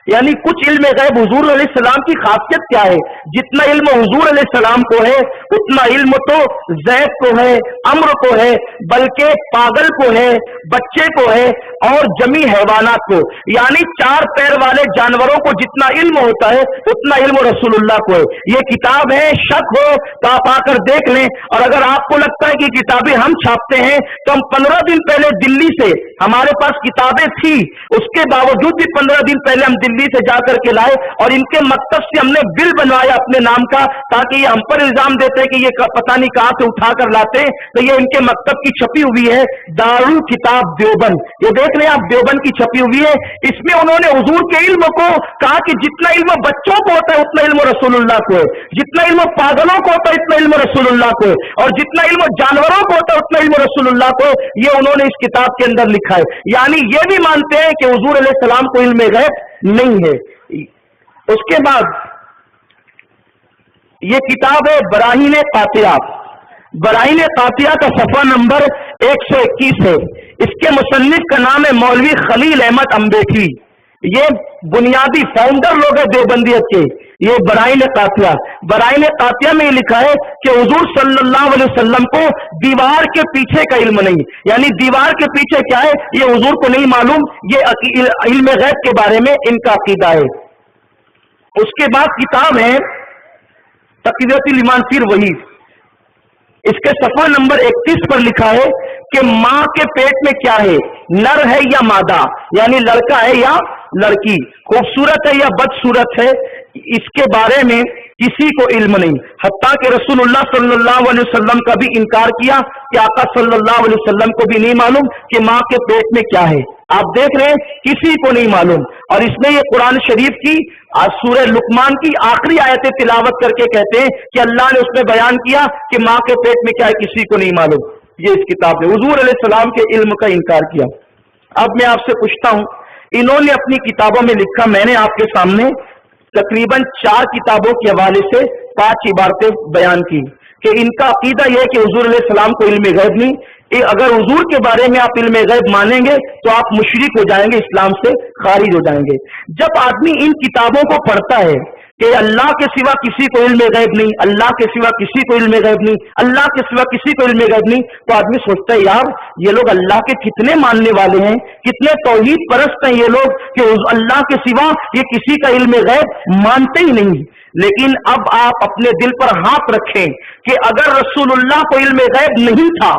यानी कुछ इल्म गैब हुजूर अलैहिस्सलाम की खासियत क्या है? जितना इल्म हुजूर अलैहिस्सलाम को है उतना इल्म तो ज़ैद को है, अम्र को है, बल्कि पागल को है, बच्चे को है और जमी हैवानात को, यानी चार पैर वाले जानवरों को जितना इल्म होता है उतना इल्म रसूलुल्लाह को है। ये किताब है, शक हो तो आप आकर देख लें। और अगर आपको लगता है कि किताबें हम छापते हैं तो हम 15 दिन पहले दिल्ली से, हमारे पास किताबें थी, उसके बावजूद भी 15 दिन पहले हम दिल्ली से जाकर के लाए और इनके मकतब से हमने बिल बनवाया अपने नाम का, ताकि ये हम पर इल्जाम देते कि ये पता नहीं कहां से उठा कर लाते, तो ये इनके मकतब की छपी हुई है, दारुल किताब देवबंद। ये देख लें आप, देवबंद की छपी हुई है। इसमें उन्होंने हुजूर के इल्म को कहा कि जितना इल्म बच्चों को होता है उतना इल्म रसूलुल्लाह को है, जितना इल्म पागलों को होता है उतना इल्म रसूलुल्लाह को है, और जितना इल्म जानवरों को होता है उतना इल्म रसूलुल्लाह को, ये उन्होंने इस किताब के अंदर लिखा है। यानी ये भी मानते हैं कि हुजूर अलैहिस्सलाम को इल्म गैब नहीं है। उसके बाद ये किताब है बराहीन कातिया। बराहीन कातिया का सफा नंबर 121 है। इसके मुसन्निफ का नाम है मौलवी खलील अहमद अम्बेकी। ये बुनियादी फाउंडर लोग हैं देवबंदियत के। ये बराहीन कातिया, बराहीन कातिया में लिखा है कि हुजूर सल्लल्लाहु अलैहि वसल्लम को दीवार के पीछे का इल्म नहीं, यानी दीवार के पीछे क्या है ये हुजूर को नहीं मालूम। ये इल्म गैब के बारे में इनका अकीदा है। उसके बाद किताब है तक़ियतुल ईमान फिर वही, इसके सफा नंबर 31 पर लिखा है कि मां के पेट में क्या है, नर है या मादा, यानी लड़का है या लड़की, खूबसूरत है या बदसूरत है, इसके बारे में किसी को इल्म नहीं। हत्ता कि रसूलुल्लाह सल्लल्लाहु अलैहि वसल्लम का भी इनकार किया कि आका सल्लल्लाहु अलैहि वसल्लम को भी नहीं मालूम कि मां के पेट में क्या है। आप देख रहे हैं किसी को नहीं मालूम। और इसमें ये कुरान शरीफ की सूरह लुकमान की आखिरी आयतें तिलावत करके कहते हैं कि अल्लाह ने उसमें बयान किया कि मां के पेट में क्या है किसी को नहीं मालूम। ये इस किताब में हुजूर अलैहिस्सलाम के इल्म का इनकार किया। अब मैं आपसे पूछता हूं, इन्होंने अपनी किताबों में लिखा, मैंने आपके सामने तकरीबन 4 किताबों के हवाले से 5 इबारतें बयान की कि इनका अकीदा यह है कि हुजूर अलैहिस्सलाम को इल्म गैब नहीं। अगर हुजूर के बारे में आप इल्म गैब मानेंगे तो आप मुशरिक हो जाएंगे, इस्लाम से खारिज हो जाएंगे। जब आदमी इन किताबों को पढ़ता है कि अल्लाह के सिवा किसी को इल्म गैब नहीं, अल्लाह के सिवा किसी को इल्म गैब नहीं, अल्लाह के सिवा किसी को इल्म गैब नहीं, तो आदमी सोचता है यार ये लोग अल्लाह के कितने मानने वाले हैं, कितने तौहीद परस्त हैं ये लोग कि अल्लाह के सिवा ये किसी का इल्म गैब मानते ही नहीं। लेकिन अब आप अपने दिल पर हाथ रखें कि अगर रसूलुल्लाह को इल्म गैब नहीं था,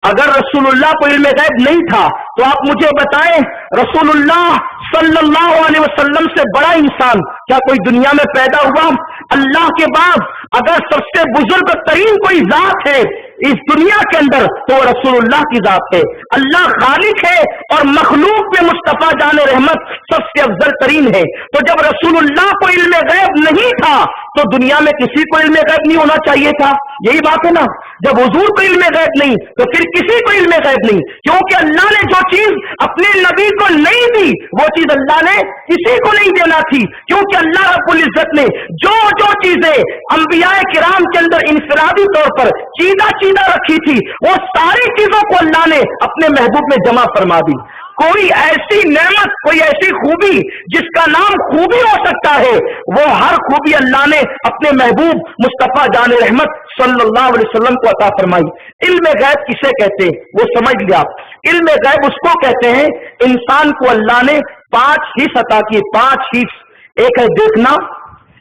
अगर रसूलुल्लाह को इल्म गैब नहीं था, तो आप मुझे बताएं रसूलुल्लाह सल्लल्लाहु अलैहि वसल्लम से बड़ा इंसान क्या कोई दुनिया में पैदा हुआ? अल्लाह के बाद अगर सबसे बुजुर्ग तरीन कोई जात है इस दुनिया के अंदर तो रसूलुल्लाह की जात है। अल्लाह खालिक है और मखलूक में मुस्तफा जाने रहमत सबसे अफजल तरीन है। तो जब रसूलुल्लाह को इल्म गैब नहीं था तो दुनिया में किसी को इल्म गैब नहीं होना चाहिए था। यही बात है ना, जब हुजूर को इल्म गैब नहीं तो फिर किसी को इल्म गैब नहीं, क्योंकि अल्लाह ने जो चीज अपने नबी को नहीं दी वो चीज अल्लाह ने किसी को नहीं देना थी, क्योंकि अल्लाह रब्बुल इज्जत ने जो जो चीजें अंबियाए किराम के अंदर इंफरादी तौर पर चीजा रखी थी वो सारी चीजों को अल्लाह ने अपने महबूब में जमा फरमा दी। कोई ऐसी नेमत, कोई ऐसी खूबी जिसका नाम खूबी हो सकता है, वो हर खूबी अल्लाह ने अपने महबूब मुस्तफा जान रहमत सल्लल्लाहु अलैहि वसल्लम को अता फरमाई। इल्म गैब किसे कहते हैं वो समझ लिया। इल्म गैब उसको कहते हैं इंसान को अल्लाह ने 5 हिस्स अता किए, 5 हिस्स। एक है देखना,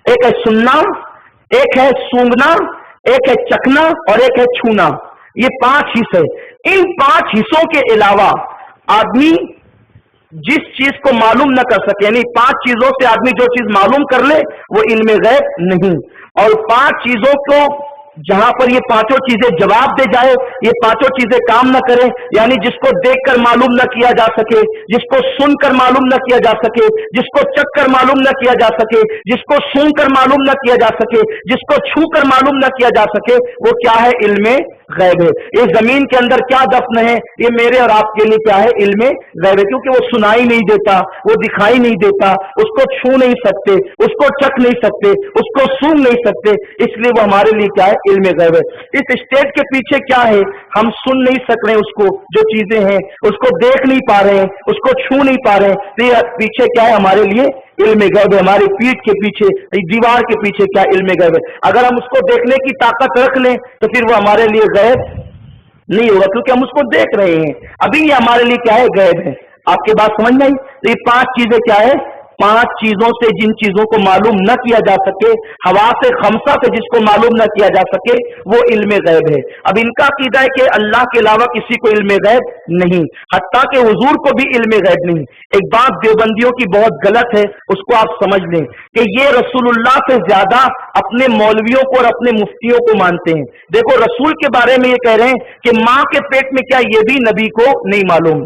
एक है सुनना, एक है सूंघना, एक है चखना और एक है छूना। ये 5 हिस्से। इन 5 हिस्सों के अलावा आदमी जिस चीज को मालूम न कर सके, यानी 5 चीजों से आदमी जो चीज मालूम कर ले वो इल्म गैब नहीं। और 5 चीजों को जहां पर ये 5 चीजें जवाब दे जाए, ये 5 चीजें काम न करें, यानी जिसको देखकर मालूम न किया जा सके, जिसको सुनकर मालूम न किया जा सके, जिसको चखकर मालूम न किया जा सके, जिसको सूंघकर मालूम न किया जा सके, जिसको छूकर मालूम न किया जा सके, वो क्या है? इल्म गैब है। ये जमीन के अंदर क्या दफन है ये मेरे और आपके लिए क्या है? इल्म गैब है, क्योंकि वो सुनाई नहीं देता, वो दिखाई नहीं देता, उसको छू नहीं सकते, उसको चख नहीं सकते, उसको सूंघ नहीं सकते, इसलिए वो हमारे लिए क्या है? इल्म गैब है। इस स्टेट के पीछे क्या है? हम सुन नहीं सक रहे, उसको जो चीजें हैं उसको देख नहीं पा रहे हैं, उसको छू नहीं पा रहे हैं, तो ये पीछे क्या है? हमारे लिए इल्म गैब है, हमारी पीठ के पीछे, दीवार के पीछे क्या इल्म गैब है। अगर हम उसको देखने की ताकत रख लें तो फिर वो हमारे लिए गैब नहीं होगा, क्योंकि हम उसको देख रहे हैं। अभी ये हमारे लिए क्या है, गैब है। आपकी बात समझ में आई? तो ये 5 चीजें क्या है, 5 चीजों से जिन चीजों को मालूम न किया जा सके, हवा से खमसा से जिसको मालूम न किया जा सके, वो इल्म गैब है। अब इनका अकीदा है कि अल्लाह के अलावा किसी को इल्म गैब नहीं, हत्ता कि हुजूर को भी इल्म गैब नहीं। एक बात देवबंदियों की बहुत गलत है, उसको आप समझ लें कि ये रसूलुल्लाह से ज्यादा अपने मौलवियों को और अपने मुफ्तियों को मानते हैं। देखो रसूल के बारे में ये कह रहे हैं कि माँ के पेट में क्या, ये भी नबी को नहीं मालूम,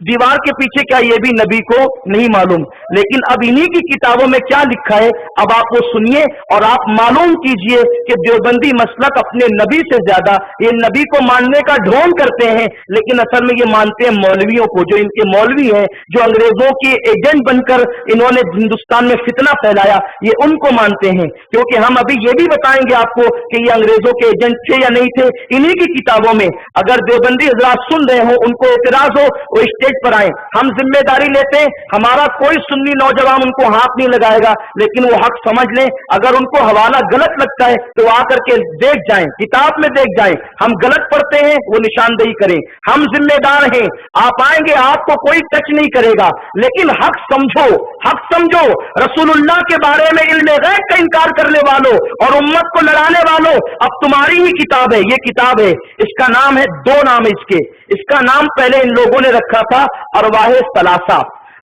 दीवार के पीछे क्या, ये भी नबी को नहीं मालूम। लेकिन अब इन्हीं की किताबों में क्या लिखा है, अब आप वो सुनिए और आप मालूम कीजिए कि देवबंदी मसलक अपने नबी से ज्यादा ये नबी को मानने का ढोंग करते हैं, लेकिन असल में ये मानते हैं मौलवियों को। जो इनके मौलवी हैं, जो अंग्रेजों के एजेंट बनकर इन्होंने हिंदुस्तान में फितना फैलाया, ये उनको मानते हैं। क्योंकि हम अभी ये भी बताएंगे आपको कि ये अंग्रेजों के एजेंट थे या नहीं थे, इन्हीं की किताबों में। अगर देवबंदी हजरात सुन रहे हो, उनको एतराज हो, वो पर आए, हम जिम्मेदारी लेते हैं, हमारा कोई सुन्नी नौजवान उनको हाथ नहीं लगाएगा, लेकिन वो हक समझ लें। अगर उनको हवाला गलत लगता है तो आकर के देख जाएं, किताब में देख जाएं, हम गलत पढ़ते हैं, वो निशानदेही करें। हम जिम्मेदार हैं, आप आएंगे, आपको कोई टच नहीं करेगा, लेकिन हक समझो, हक समझो। रसूलुल्लाह के बारे में इल्म गैब का इनकार करने वालों और उम्मत को लड़ाने वालों, अब तुम्हारी ही किताब है, ये किताब है, इसका नाम है, 2 नाम है इसका नाम पहले इन लोगों ने रखा था अरवाहे सलासा।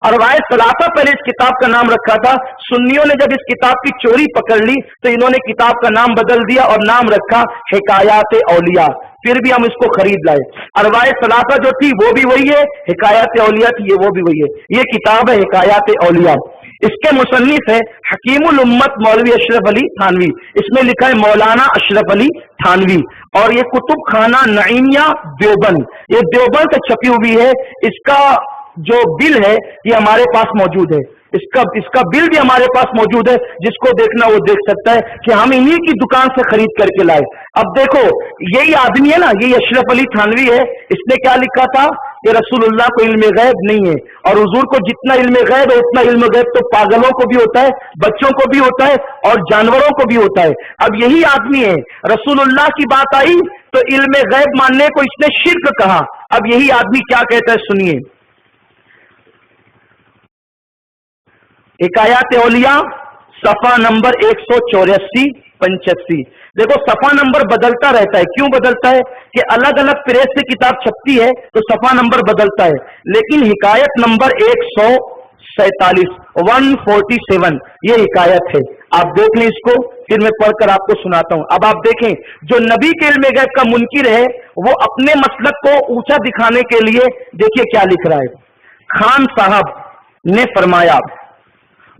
अरवाहे सलासा पहले इस किताब का नाम रखा था। सुन्नियों ने जब इस किताब की चोरी पकड़ ली तो इन्होंने किताब का नाम बदल दिया और नाम रखा हिकायात औलिया। फिर भी हम इसको खरीद लाए। अरवाहे सलासा जो थी वो भी वही है, हिकायात औलिया थी वो भी वही है। ये किताब है हिकायात औलिया। इसके मुसन्निफ है हकीमुल उम्मत मौलवी अशरफ अली थानवी। इसमें लिखा है मौलाना अशरफ अली थानवी। और ये कुतुब खाना नईमिया देवबंद, ये देवबंद से छपी हुई है। इसका जो बिल है ये हमारे पास मौजूद है, इसका बिल भी हमारे पास मौजूद है। जिसको देखना वो देख सकता है कि हम इन्हीं की दुकान से खरीद करके लाए। अब देखो यही आदमी है ना, ये अशरफ अली थानवी है, इसने क्या लिखा था कि रसूलुल्लाह को इल्म गैब नहीं है, और हुजूर को जितना इल्म गैब है उतना इल्म गैब तो पागलों को भी होता है, बच्चों को भी होता है और जानवरों को भी होता है। अब यही आदमी है, रसूलुल्लाह की बात आई तो इल्म गैब मानने को इसने शिर्क कहा। अब यही आदमी क्या कहता है, सुनिए। हिकायात औलिया सफा नंबर 184-85। देखो सफा नंबर बदलता रहता है। क्यों बदलता है कि अलग अलग प्रेस से किताब छपती है तो सफा नंबर बदलता है। लेकिन हिकायत नंबर 147 147 ये हिकायत है। आप देख लें इसको, फिर मैं पढ़कर आपको सुनाता हूं। अब आप देखें, जो नबी के इल्म गैब का मुनकिर है वो अपने मसलक को ऊंचा दिखाने के लिए देखिए क्या लिख रहा है। खान साहब ने फरमाया,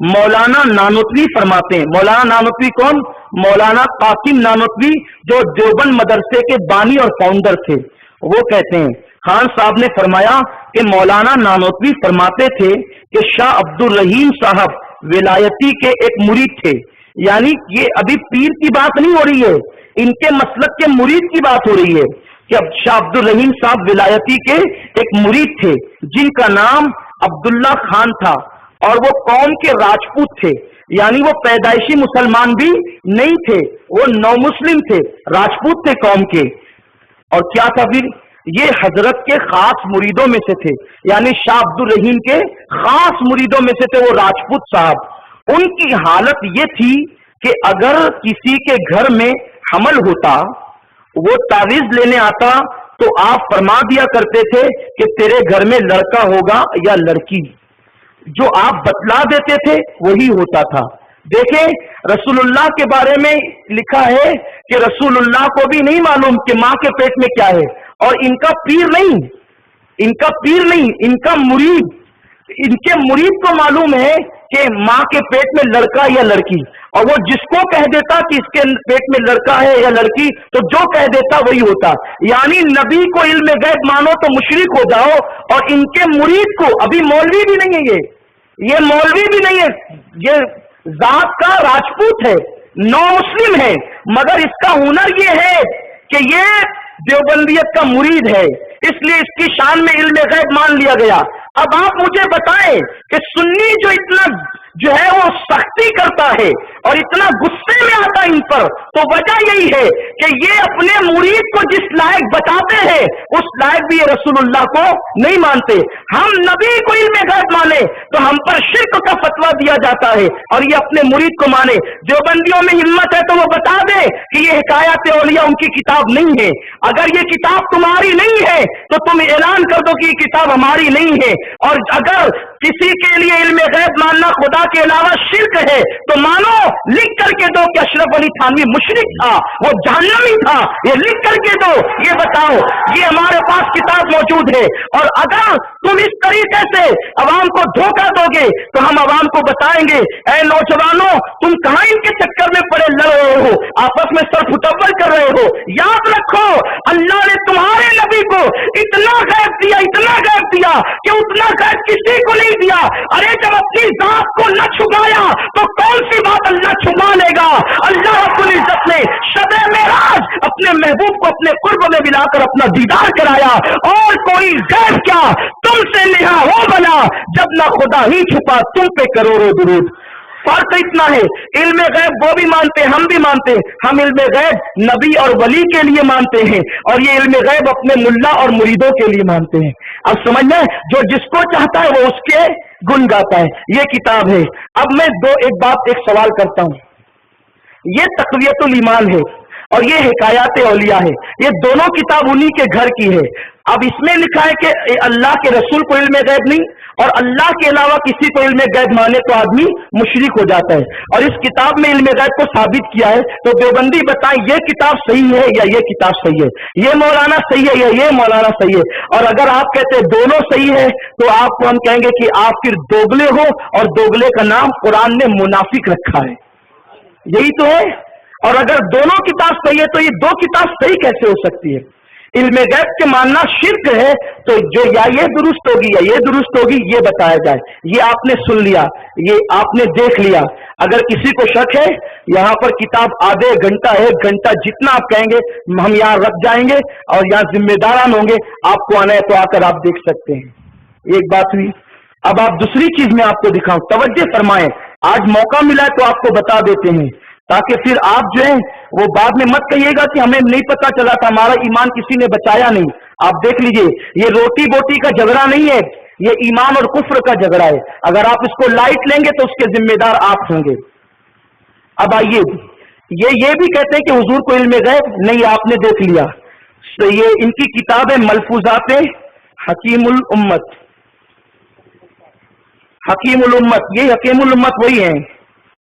मौलाना नानोतवी फरमाते हैं। मौलाना नानोतवी कौन? मौलाना कासिम नानोतवी, जो देवबंद मदरसे के बानी और फाउंडर थे। वो कहते हैं खान साहब ने फरमाया कि मौलाना नानोतवी फरमाते थे कि शाह अब्दुल रहीम साहब विलायती के एक मुरीद थे। यानी ये अभी पीर की बात नहीं हो रही है, इनके मसलक के मुरीद की बात हो रही है कि अब शाह अब्दुल रहीम साहब विलायती के एक मुरीद थे जिनका नाम अब्दुल्ला खान था, और वो कौम के राजपूत थे। यानी वो पैदाइशी मुसलमान भी नहीं थे, वो नौ मुस्लिम थे, राजपूत थे कौम के। और क्या था फिर, ये हजरत के खास मुरीदों में से थे, यानी शाह अब्दुल रहीम के खास मुरीदों में से थे वो राजपूत साहब। उनकी हालत ये थी कि अगर किसी के घर में हमल होता, वो तावीज लेने आता तो आप फरमा दिया करते थे कि तेरे घर में लड़का होगा या लड़की। जो आप बतला देते थे वही होता था। देखें रसूलुल्लाह के बारे में लिखा है कि रसूलुल्लाह को भी नहीं मालूम कि मां के पेट में क्या है, और इनका पीर नहीं, इनका मुरीद, इनके मुरीद को मालूम है कि मां के पेट में लड़का या लड़की, और वो जिसको कह देता कि इसके पेट में लड़का है या लड़की, तो जो कह देता वही होता। यानी नबी को इल्म गैब मानो तो मुशरिक हो जाओ, और इनके मुरीद को, अभी मौलवी भी नहीं है, ये मौलवी भी नहीं है, ये जात का राजपूत है, नौ मुस्लिम है, मगर इसका हुनर ये है कि ये देवबंदियत का मुरीद है, इसलिए इसकी शान में इल्म गैब मान लिया गया। अब आप मुझे बताएं कि सुन्नी जो इतना जो है वो सख्ती करता है और इतना गुस्से में आता है इन पर, तो वजह यही है कि ये अपने मुरीद को जिस लायक बताते हैं उस लायक भी ये रसूलुल्लाह को नहीं मानते। हम नबी को इल्म गैब माने तो हम पर शिर्क का फतवा दिया जाता है और ये अपने मुरीद को माने। जो बंदियों में हिम्मत है तो वो बता दे कि ये हिकायत औलिया उनकी किताब नहीं है। अगर ये किताब तुम्हारी नहीं है तो तुम ऐलान कर दो कि ये किताब हमारी नहीं है। और अगर किसी के लिए इल्म गैब मानना खुदा के अलावा शिर्क है तो मानो, लिख करके दो कि अशरफ अली थानवी मुशरिक था, वो जहन्नमी था, ये लिख करके दो, ये बताओ। ये हमारे पास किताब मौजूद है। और अगर तुम इस तरीके से अवाम को धोखा दोगे तो हम अवाम को बताएंगे, ऐ नौजवानों, तुम कहां इनके चक्कर में पड़े लड़ रहे हो, आपस में सर फुटबल कर रहे हो। याद रखो, अल्लाह ने तुम्हारे नबी को इतना गैब दिया, इतना गैब दिया कि उतना गैब किसी को नहीं दिया। अरे जब अपनी जात को न छुपाया तो कौन सी बात अल्लाह छुपा लेगा। अल्लाह रब्बुल इज्जत ने शब-ए मेराज अपने महबूब को अपने कुर्ब में मिलाकर अपना दीदार कराया। और कोई गैब क्या, तुमसे नेहा हो बना जब ना खुदा ही छुपा तुम पे करोड़ों दुरूद। फर्क इतना है, इल्म गैब वो भी मानते हैं, हम भी मानते हैं। हम इल्म गैब नबी और वली के लिए मानते हैं और ये इल्म गैब अपने मुल्ला और मुरीदों के लिए मानते हैं। अब समझना, जो जिसको चाहता है वो उसके गुण गाता है। ये किताब है। अब मैं एक सवाल करता हूं। ये तक़वियतुल ईमान है और ये हिकायत औलिया है। ये दोनों किताब उन्हीं के घर की है। अब इसमें लिखा है कि अल्लाह के रसूल को इल्म गैब नहीं और अल्लाह के अलावा किसी को इल्म गैब माने तो आदमी मुशरिक हो जाता है। और इस किताब में इल्म गैब को साबित किया है। तो देवबंदी बताएं, ये किताब सही है या ये किताब सही है, ये मौलाना सही है या ये मौलाना सही है। और अगर आप कहते हैं दोनों सही है तो आपको हम कहेंगे कि आप फिर दोगले हो और दोगले का नाम कुरान ने मुनाफिक रखा है। यही तो है। और अगर दोनों किताब सही है तो ये दो किताब सही कैसे हो सकती है। इल्म गैब के मानना शिर्क है तो जो या ये दुरुस्त होगी या ये दुरुस्त होगी, ये बताया जाए। ये आपने सुन लिया, ये आपने देख लिया। अगर किसी को शक है, यहाँ पर किताब आधे घंटा 1 घंटा जितना आप कहेंगे हम यहाँ रख जाएंगे और यहाँ जिम्मेदारान होंगे। आपको आना है तो आकर आप देख सकते हैं। एक बात हुई। अब आप दूसरी चीज में आपको दिखाऊं, तवज्जो फरमाएं। आज मौका मिला है तो आपको बता देते हैं ताकि फिर आप जो है वो बाद में मत कहिएगा कि हमें नहीं पता चला था, हमारा ईमान किसी ने बचाया नहीं। आप देख लीजिए, ये रोटी बोटी का झगड़ा नहीं है, ये ईमान और कुफ्र का झगड़ा है। अगर आप इसको लाइट लेंगे तो उसके जिम्मेदार आप होंगे। अब आइए, ये भी कहते हैं कि हुजूर को इल्म गैब नहीं, आपने देख लिया। तो ये इनकी किताब है मलफूजात हकीमुल उम्मत। हकीमुल उम्मत, ये हकीमुल उम्मत वही है।